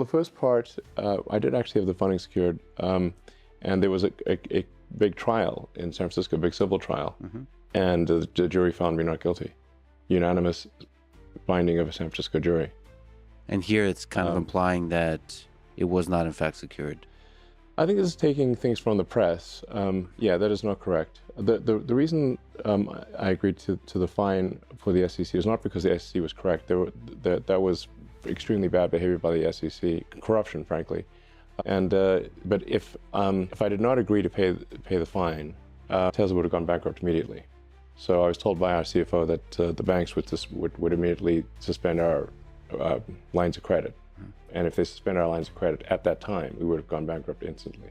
The first part, I did actually have the funding secured, and there was a big trial in San Francisco, a big civil trial, and the jury found me not guilty. Unanimous finding of a San Francisco jury. And here it's kind of implying that it was not in fact secured. I think this is taking things from the press. Yeah, that is not correct. The reason I agreed to the fine for the SEC was not because the SEC was correct. That was extremely bad behavior by the SEC, corruption, frankly. And but if I did not agree to pay the fine, Tesla would have gone bankrupt immediately. So I was told by our CFO that the banks would immediately suspend our lines of credit. And if they suspend our lines of credit at that time, we would have gone bankrupt instantly.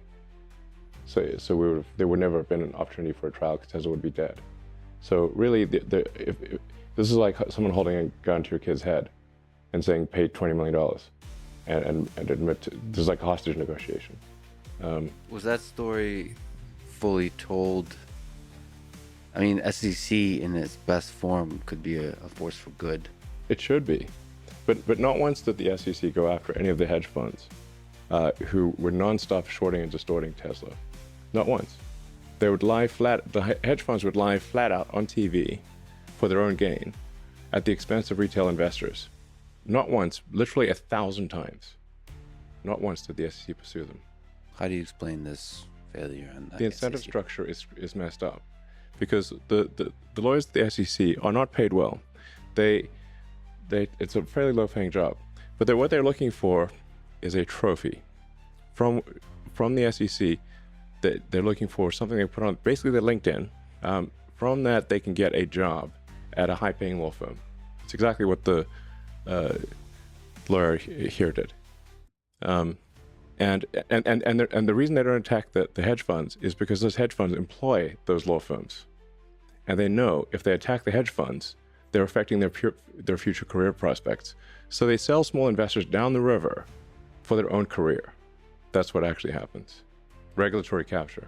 So there would never have been an opportunity for a trial because Tesla would be dead. So really, if this is like someone holding a gun to your kid's head and saying, pay $20 million and admit to, this is like a hostage negotiation. Was that story fully told? I mean, SEC in its best form could be a force for good. It should be. But not once did the SEC go after any of the hedge funds who were nonstop shorting and distorting Tesla. Not once. They would lie flat, the hedge funds would lie flat out on TV for their own gain at the expense of retail investors. Not once, literally 1,000 times. Not once did the SEC pursue them. How do you explain this failure? The incentive structure is messed up because the lawyers at the SEC are not paid well. It's a fairly low-paying job, but what they're looking for is a trophy from the SEC. They're looking for something they put on basically their LinkedIn. From that, they can get a job at a high-paying law firm. It's exactly what the lawyer here did. And the reason they don't attack the hedge funds is because those hedge funds employ those law firms, and they know if they attack the hedge funds, they're affecting their future career prospects. So they sell small investors down the river for their own career. That's what actually happens. Regulatory capture.